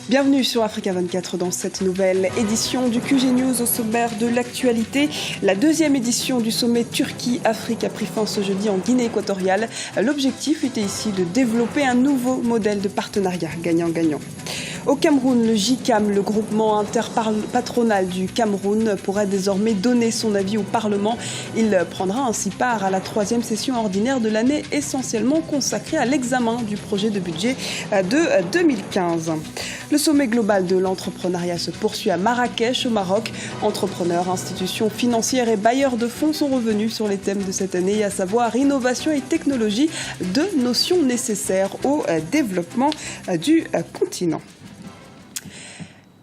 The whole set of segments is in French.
Bienvenue sur Africa 24 dans cette nouvelle édition du QG News au sommaire de l'actualité. La deuxième édition du sommet Turquie-Afrique a pris fin ce jeudi en Guinée équatoriale. L'objectif était ici de développer un nouveau modèle de partenariat gagnant-gagnant. Au Cameroun, le JICAM, le groupement interpatronal du Cameroun, pourrait désormais donner son avis au Parlement. Il prendra ainsi part à la troisième session ordinaire de l'année, essentiellement consacrée à l'examen du projet de budget de 2015. Le sommet global de l'entrepreneuriat se poursuit à Marrakech, au Maroc. Entrepreneurs, institutions financières et bailleurs de fonds sont revenus sur les thèmes de cette année, à savoir innovation et technologie, deux notions nécessaires au développement du continent.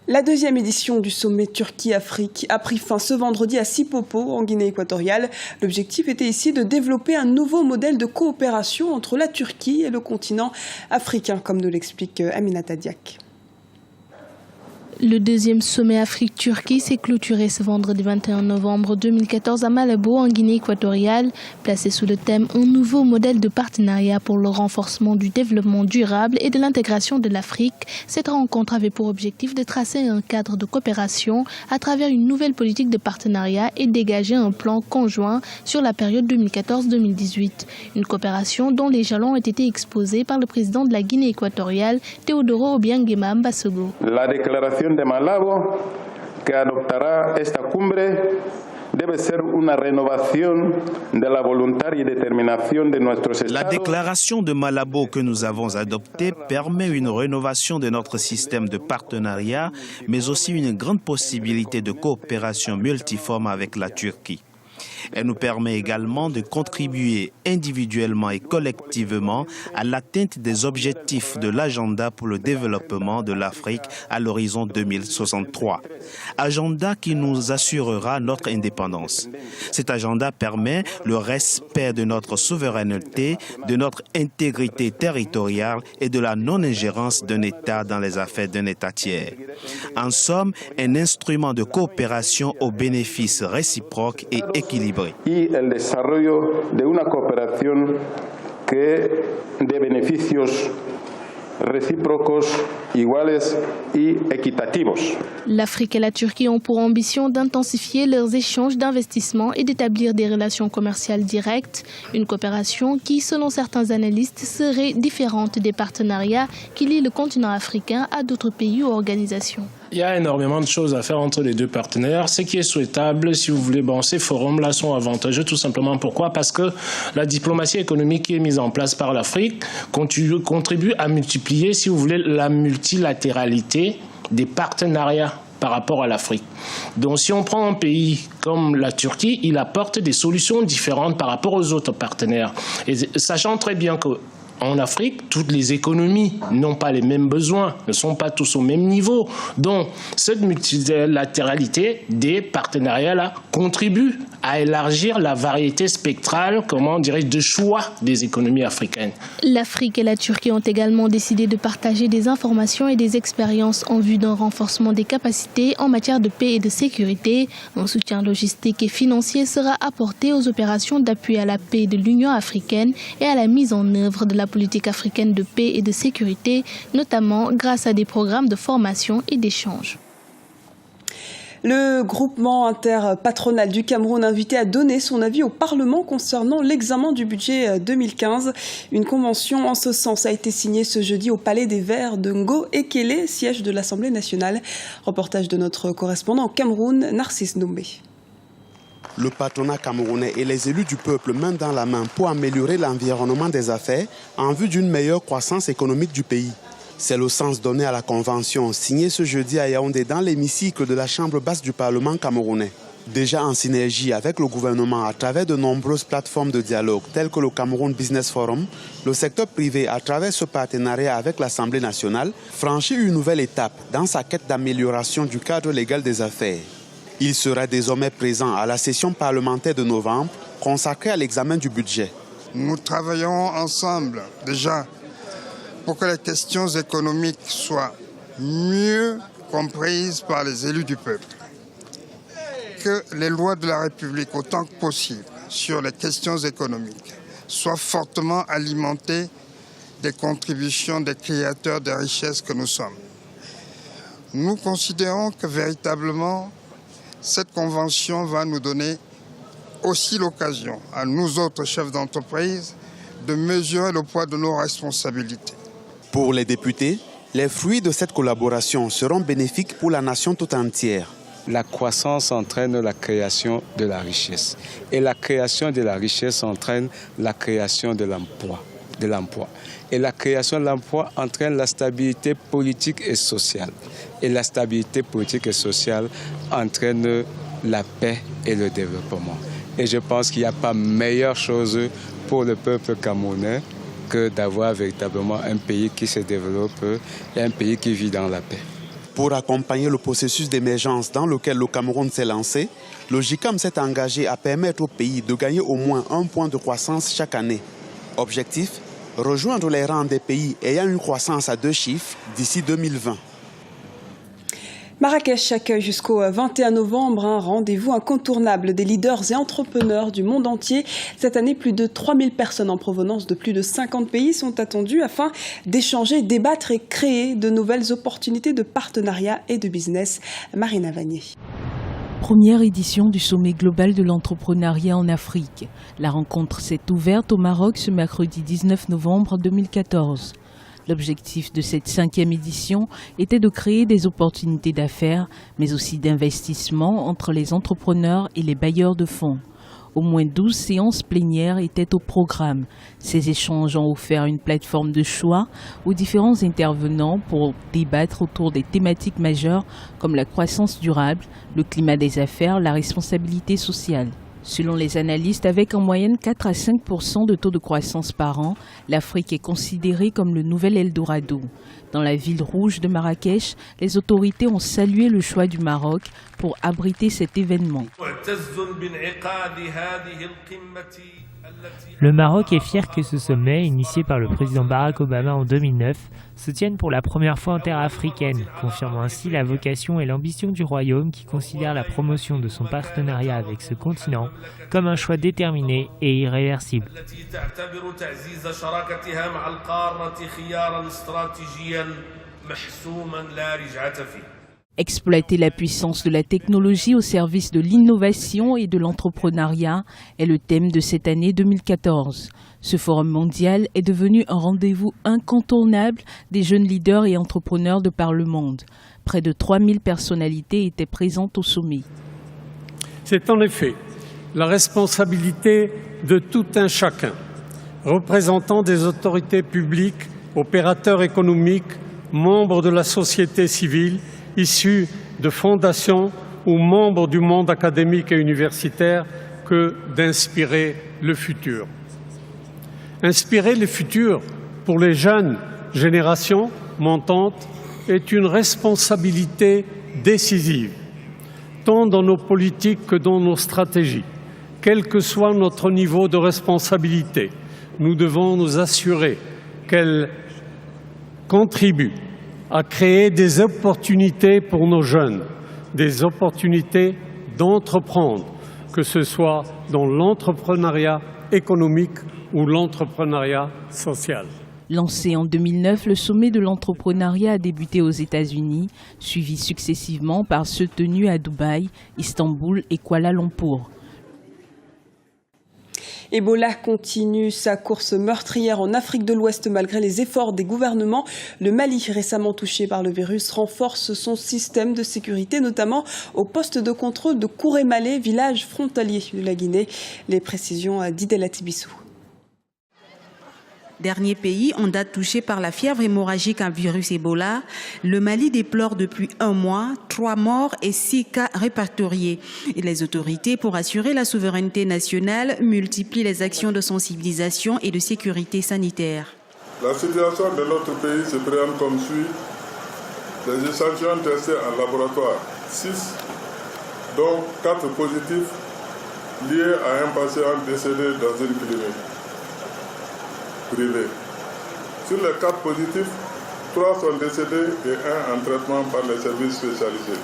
La deuxième édition du sommet Turquie-Afrique a pris fin ce vendredi à Sipopo, en Guinée équatoriale. L'objectif était ici de développer un nouveau modèle de coopération entre la Turquie et le continent africain, comme nous l'explique Aminata Diak. Le deuxième sommet Afrique-Turquie s'est clôturé ce vendredi 21 novembre 2014 à Malabo, en Guinée équatoriale, placé sous le thème « Un nouveau modèle de partenariat pour le renforcement du développement durable et de l'intégration de l'Afrique ». Cette rencontre avait pour objectif de tracer un cadre de coopération à travers une nouvelle politique de partenariat et dégager un plan conjoint sur la période 2014-2018. Une coopération dont les jalons ont été exposés par le président de la Guinée équatoriale, Teodoro Obiang Mbasogo. La déclaration de Malabo que adoptará esta cumbre debe ser una renovación de la voluntad y determinación de nuestros estados. La déclaration de Malabo que nous avons adoptée permet une rénovation de notre système de partenariat, mais aussi une grande possibilité de coopération multiforme avec la Turquie. Elle nous permet également de contribuer individuellement et collectivement à l'atteinte des objectifs de l'agenda pour le développement de l'Afrique à l'horizon 2063. Agenda qui nous assurera notre indépendance. Cet agenda permet le respect de notre souveraineté, de notre intégrité territoriale et de la non-ingérence d'un État dans les affaires d'un État tiers. En somme, un instrument de coopération aux bénéfices réciproques et équilibrés. Y el desarrollo de una cooperación que de beneficios recíprocos, iguales y equitativos. L'Afrique et la Turquie ont pour ambition d'intensifier leurs échanges d'investissements et d'établir des relations commerciales directes. Une coopération qui, selon certains analystes, serait différente des partenariats qui lient le continent africain à d'autres pays ou organisations. Il y a énormément de choses à faire entre les deux partenaires. Ce qui est souhaitable, si vous voulez, ces forums-là sont avantageux tout simplement. Pourquoi? Parce que la diplomatie économique qui est mise en place par l'Afrique contribue à multiplier, si vous voulez, la multilatéralité des partenariats par rapport à l'Afrique. Donc si on prend un pays comme la Turquie, il apporte des solutions différentes par rapport aux autres partenaires. Et sachant très bien que en Afrique, toutes les économies n'ont pas les mêmes besoins, ne sont pas tous au même niveau. Donc, cette multilatéralité des partenariats-là contribue à élargir la variété spectrale, de choix des économies africaines. L'Afrique et la Turquie ont également décidé de partager des informations et des expériences en vue d'un renforcement des capacités en matière de paix et de sécurité. Un soutien logistique et financier sera apporté aux opérations d'appui à la paix de l'Union africaine et à la mise en œuvre de la politique africaine de paix et de sécurité, notamment grâce à des programmes de formation et d'échange. Le groupement interpatronal du Cameroun invité à donner son avis au Parlement concernant l'examen du budget 2015. Une convention en ce sens a été signée ce jeudi au Palais des Verts de Ngo-Ekele, siège de l'Assemblée nationale. Reportage de notre correspondant au Cameroun, Narcisse Ndombé. Le patronat camerounais et les élus du peuple main dans la main pour améliorer l'environnement des affaires en vue d'une meilleure croissance économique du pays. C'est le sens donné à la convention signée ce jeudi à Yaoundé dans l'hémicycle de la Chambre basse du Parlement camerounais. Déjà en synergie avec le gouvernement à travers de nombreuses plateformes de dialogue telles que le Cameroun Business Forum, le secteur privé à travers ce partenariat avec l'Assemblée nationale franchit une nouvelle étape dans sa quête d'amélioration du cadre légal des affaires. Il sera désormais présent à la session parlementaire de novembre consacrée à l'examen du budget. Nous travaillons ensemble déjà pour que les questions économiques soient mieux comprises par les élus du peuple. Que les lois de la République, autant que possible, sur les questions économiques, soient fortement alimentées des contributions des créateurs de richesses que nous sommes. Nous considérons que véritablement, cette convention va nous donner aussi l'occasion, à nous autres chefs d'entreprise, de mesurer le poids de nos responsabilités. Pour les députés, les fruits de cette collaboration seront bénéfiques pour la nation tout entière. La croissance entraîne la création de la richesse. Et la création de la richesse entraîne la création de l'emploi. Et la création de l'emploi entraîne la stabilité politique et sociale. Et la stabilité politique et sociale entraîne la paix et le développement. Et je pense qu'il n'y a pas meilleure chose pour le peuple camerounais que d'avoir véritablement un pays qui se développe et un pays qui vit dans la paix. Pour accompagner le processus d'émergence dans lequel le Cameroun s'est lancé, le GICAM s'est engagé à permettre au pays de gagner au moins 1 point de croissance chaque année. Objectif, rejoindre les rangs des pays ayant une croissance à 2 chiffres d'ici 2020. Marrakech accueille jusqu'au 21 novembre un rendez-vous incontournable des leaders et entrepreneurs du monde entier. Cette année, plus de 3000 personnes en provenance de plus de 50 pays sont attendues afin d'échanger, débattre et créer de nouvelles opportunités de partenariat et de business. Marina Vanier. Première édition du sommet global de l'entrepreneuriat en Afrique. La rencontre s'est ouverte au Maroc ce mercredi 19 novembre 2014. L'objectif de cette 5e édition était de créer des opportunités d'affaires, mais aussi d'investissement entre les entrepreneurs et les bailleurs de fonds. Au moins 12 séances plénières étaient au programme. Ces échanges ont offert une plateforme de choix aux différents intervenants pour débattre autour des thématiques majeures comme la croissance durable, le climat des affaires, la responsabilité sociale. Selon les analystes, avec en moyenne 4 à 5% de taux de croissance par an, l'Afrique est considérée comme le nouvel Eldorado. Dans la ville rouge de Marrakech, les autorités ont salué le choix du Maroc pour abriter cet événement. Le Maroc est fier que ce sommet, initié par le président Barack Obama en 2009, se tienne pour la première fois en terre africaine, confirmant ainsi la vocation et l'ambition du royaume qui considère la promotion de son partenariat avec ce continent comme un choix déterminé et irréversible. Exploiter la puissance de la technologie au service de l'innovation et de l'entrepreneuriat est le thème de cette année 2014. Ce forum mondial est devenu un rendez-vous incontournable des jeunes leaders et entrepreneurs de par le monde. Près de 3000 personnalités étaient présentes au sommet. C'est en effet la responsabilité de tout un chacun, représentants des autorités publiques, opérateurs économiques, membres de la société civile, issus de fondations ou membres du monde académique et universitaire, que d'inspirer le futur. Inspirer le futur pour les jeunes générations montantes est une responsabilité décisive, tant dans nos politiques que dans nos stratégies. Quel que soit notre niveau de responsabilité, nous devons nous assurer qu'elles contribuent à créer des opportunités pour nos jeunes, des opportunités d'entreprendre, que ce soit dans l'entrepreneuriat économique ou l'entrepreneuriat social. Lancé en 2009, le sommet de l'entrepreneuriat a débuté aux États-Unis, suivi successivement par ceux tenus à Dubaï, Istanbul et Kuala Lumpur. Ebola continue sa course meurtrière en Afrique de l'Ouest malgré les efforts des gouvernements. Le Mali, récemment touché par le virus, renforce son système de sécurité, notamment au poste de contrôle de Kourémalé, village frontalier de la Guinée. Les précisions d'Idel Atibissou. Dernier pays en date touché par la fièvre hémorragique à virus Ebola, le Mali déplore depuis 1 mois 3 morts et 6 cas répertoriés. Et les autorités, pour assurer la souveraineté nationale, multiplient les actions de sensibilisation et de sécurité sanitaire. La situation de notre pays se présente comme suit. Les échantillons testés en laboratoire, 6, dont 4 positifs liés à un patient décédé dans une clinique privée. Sur les 4 positifs, 3 sont décédés et 1 en traitement par les services spécialisés.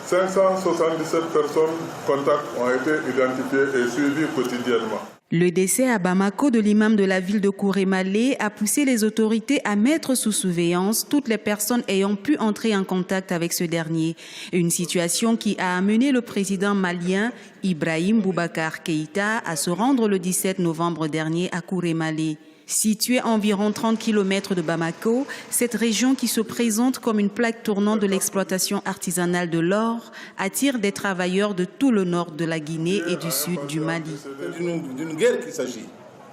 577 personnes contacts ont été identifiées et suivies quotidiennement. Le décès à Bamako de l'imam de la ville de Kouré-Malé a poussé les autorités à mettre sous surveillance toutes les personnes ayant pu entrer en contact avec ce dernier. Une situation qui a amené le président malien Ibrahim Boubacar Keïta à se rendre le 17 novembre dernier à Kouré-Malé. Située à environ 30 km de Bamako, cette région qui se présente comme une plaque tournante de l'exploitation artisanale de l'or attire des travailleurs de tout le nord de la Guinée et du sud du Mali. C'est d'une guerre qu'il s'agit,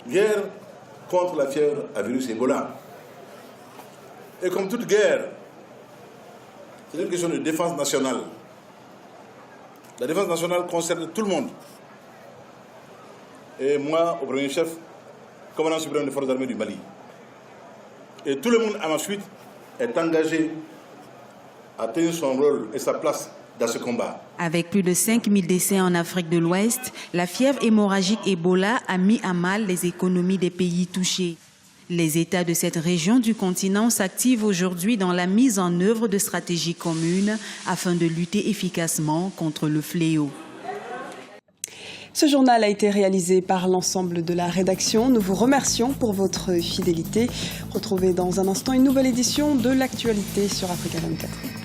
guerre contre la fièvre à virus Ebola. Et comme toute guerre, c'est une question de défense nationale. La défense nationale concerne tout le monde. Et moi, au premier chef, commandant suprême des forces armées du Mali. Et tout le monde à ma suite est engagé à tenir son rôle et sa place dans ce combat. Avec plus de 5000 décès en Afrique de l'Ouest, la fièvre hémorragique Ebola a mis à mal les économies des pays touchés. Les États de cette région du continent s'activent aujourd'hui dans la mise en œuvre de stratégies communes afin de lutter efficacement contre le fléau. Ce journal a été réalisé par l'ensemble de la rédaction. Nous vous remercions pour votre fidélité. Retrouvez dans un instant une nouvelle édition de l'actualité sur Africa 24.